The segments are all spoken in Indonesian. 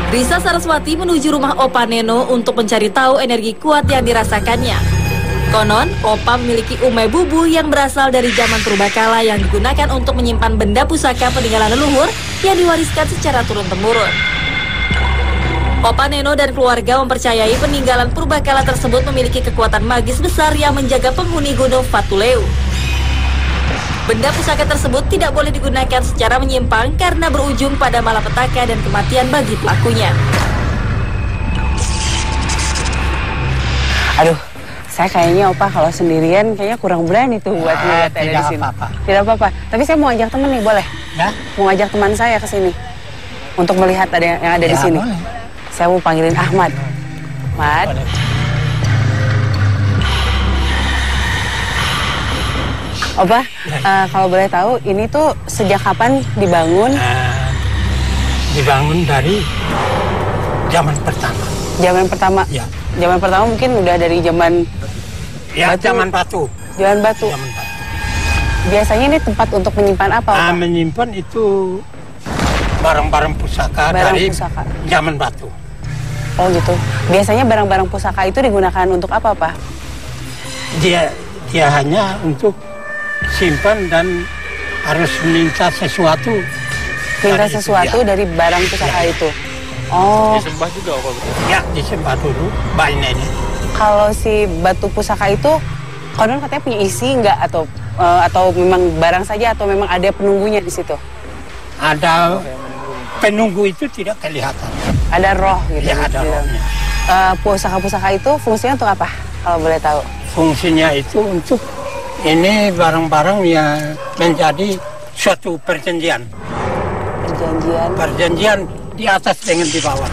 Risa Saraswati menuju rumah Opa Neno untuk mencari tahu energi kuat yang dirasakannya. Konon, Opa memiliki umai bubu yang berasal dari zaman purbakala yang digunakan untuk menyimpan benda pusaka peninggalan leluhur yang diwariskan secara turun-temurun. Opa Neno dan keluarga mempercayai peninggalan purbakala tersebut memiliki kekuatan magis besar yang menjaga penghuni gunung Fatuleu. Benda pusaka tersebut tidak boleh digunakan secara menyimpang karena berujung pada malapetaka dan kematian bagi pelakunya. Aduh, saya kayaknya Opa kalau sendirian kayaknya kurang berani tuh buat melihat ada di sini. Tidak apa-apa. Tapi saya mau ajak teman nih, boleh? Ya? Mau ajak teman saya ke sini untuk melihat ada yang ada di sini. Boleh. Saya mau panggilin Ahmad. Ahmad. Boleh. Opa, kalau boleh tahu, ini tuh sejak kapan dibangun? Dibangun dari zaman pertama. Zaman pertama? Ya. Zaman pertama mungkin udah dari zaman Ya, batu. zaman batu. Zaman batu. Zaman batu. Biasanya ini tempat untuk menyimpan apa, Opa? Menyimpan itu barang-barang pusaka dari pusaka. zaman batu. Oh gitu. Biasanya barang-barang pusaka itu digunakan untuk apa, Pak? Dia hanya untuk simpan dan harus minta sesuatu. Minta sesuatu dari barang pusaka itu. Oh. Disembah juga apa betul? Ya, disembah dulu bayi nenek. Kalau si batu pusaka itu konon katanya punya isi nggak atau memang barang saja atau memang ada penunggunya di situ? Ada penunggu itu tidak kelihatan. Ada roh gitu. Ya, ada rohnya. Pusaka-pusaka itu fungsinya untuk apa? Kalau boleh tahu. Fungsinya itu untuk ini barang-barang yang menjadi suatu perjanjian. Perjanjian. Perjanjian di atas dengan di bawah.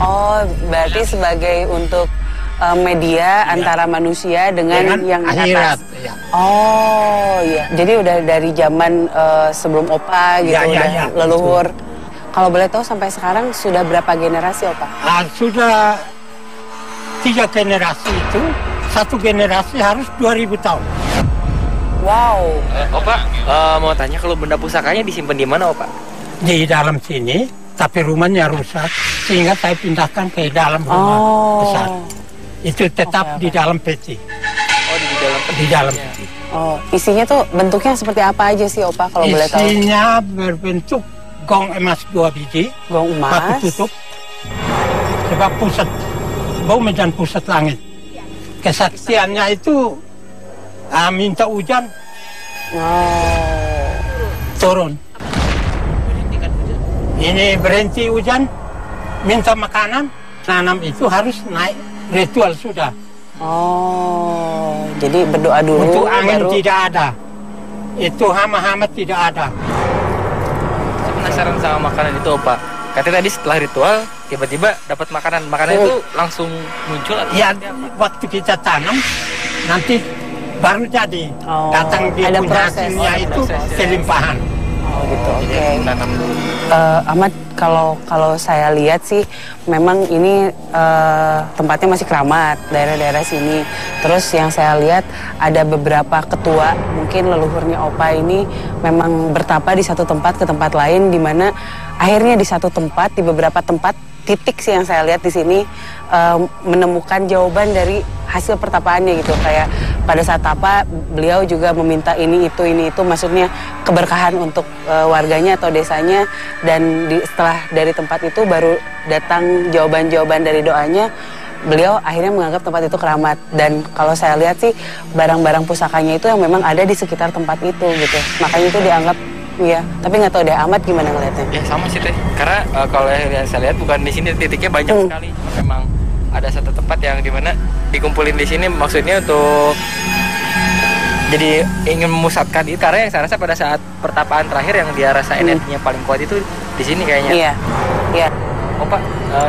Oh, berarti sebagai untuk media antara manusia dengan yang di akhirat. atas. Ya. Oh, iya. Jadi udah dari zaman sebelum Opa gitu, udah leluhur. Kalau boleh tahu sampai sekarang sudah berapa generasi, Opa? Sudah 3 generasi itu, satu generasi harus 2000 tahun. Wow. Opa, mau tanya kalau benda pusakanya disimpan di mana, Opa? Di dalam sini, tapi rumahnya rusak, sehingga saya pindahkan ke dalam rumah besar. Itu tetap di dalam peti. Oh, di dalam peti. Oh, isinya tuh bentuknya seperti apa aja sih, Opa, kalau boleh tahu? Isinya berbentuk gong emas 2 biji. Gong emas. Batu tutup. Sebab pusat bumi dan pusat langit. Kesaktiannya itu minta hujan, turun. Ini berhenti hujan, minta makanan, nanam itu harus naik, ritual sudah. Oh, jadi berdoa dulu. Untuk angin baru... tidak ada, itu hama-hama tidak ada. Saya penasaran sama makanan itu, Opa. Katanya tadi setelah ritual, tiba-tiba dapat makanan. Makanan itu langsung muncul atau ya, waktu kita tanam, nanti baru jadi. Datang di punya hasilnya itu kelimpahan. Oh gitu, oke. Ahmad, kalau saya lihat sih memang ini tempatnya masih keramat, daerah-daerah sini. Terus yang saya lihat ada beberapa ketua, mungkin leluhurnya Opa ini memang bertapa di satu tempat ke tempat lain, di mana akhirnya di satu tempat, di beberapa tempat titik sih yang saya lihat di sini menemukan jawaban dari hasil pertapaannya gitu. Kayak pada saat tapa beliau juga meminta ini itu, maksudnya keberkahan untuk warganya atau desanya, dan setelah dari tempat itu baru datang jawaban-jawaban dari doanya. Beliau akhirnya menganggap tempat itu keramat, dan kalau saya lihat sih barang-barang pusakanya itu yang memang ada di sekitar tempat itu gitu. Makanya itu dianggap iya, tapi nggak tahu deh Ahmad gimana ngeliatnya? Ya sama sih Teh, karena kalau yang saya lihat bukan di sini, titiknya banyak sekali. Memang ada satu tempat yang dimana dikumpulin di sini maksudnya untuk jadi ingin memusatkan itu, karena yang saya rasa pada saat pertapaan terakhir yang dia rasa energinya paling kuat itu di sini kayaknya. Iya, iya. Opa,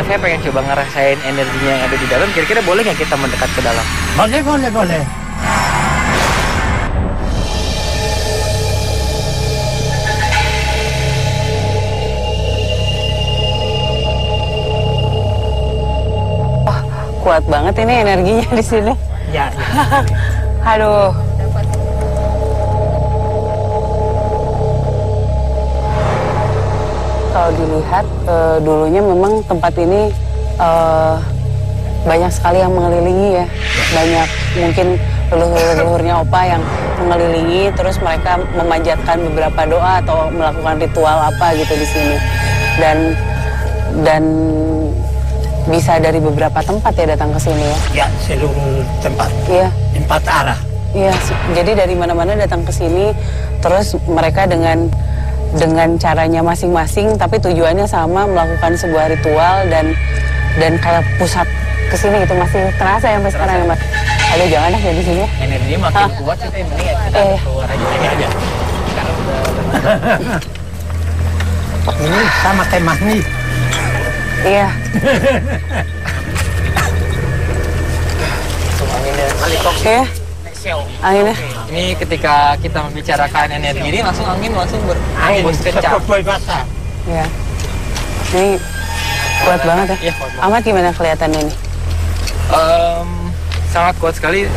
saya pengen coba ngerasain energinya yang ada di dalam. Kira-kira boleh nggak kita mendekat ke dalam? Boleh. Kuat banget ini energinya di sini. Ya. Aduh. Kalau dilihat lihat dulunya memang tempat ini banyak sekali yang mengelilingi ya. Banyak mungkin leluhur-leluhurnya Opa yang mengelilingi, terus mereka memanjatkan beberapa doa atau melakukan ritual apa gitu di sini. Dan bisa dari beberapa tempat ya datang ke sini ya. Ya, seluruh tempat. Iya. 4 arah. Iya, jadi dari mana-mana datang ke sini, terus mereka dengan caranya masing-masing, tapi tujuannya sama, melakukan sebuah ritual dan kayak pusat ke sini itu masih terasa ya sampai sekarang ya Mas. Aduh jangan dah ya di sini. Energi makin kuat sih, mending ya kita keluar aja aja. Karena udah Ini sama kayak magnet. Iya. anginnya balik Oke. Anginnya. Ini ketika kita membicarakan energi ini langsung angin berhembus kencang. Basah. Iya. Ini kuat banget ya. Iya, kuat banget. Ahmad gimana kelihatannya ini? Sangat kuat sekali.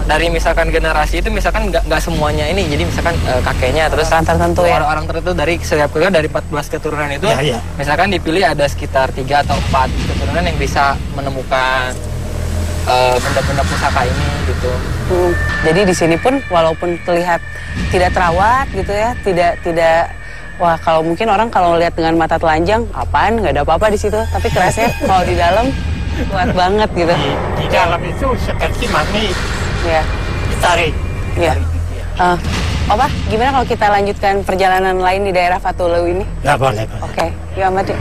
Dari misalkan generasi itu misalkan nggak semuanya ini, jadi misalkan kakeknya terus Orang tertentu ya? orang tertentu dari setiap keluarga dari 14 keturunan itu Ya. misalkan dipilih ada sekitar 3 atau 4 keturunan yang bisa menemukan benda-benda pusaka ini gitu. Jadi di sini pun walaupun terlihat tidak terawat gitu ya, tidak wah kalau mungkin orang kalau lihat dengan mata telanjang apaan nggak ada apa-apa di situ, tapi kerasnya kalau di dalam kuat banget gitu. Di dalam itu seperti magnet. Ya. Ditarik. Iya. Opa, gimana kalau kita lanjutkan perjalanan lain di daerah Fatuleu ini? Nggak boleh. Oke, yuk Ahmad yuk.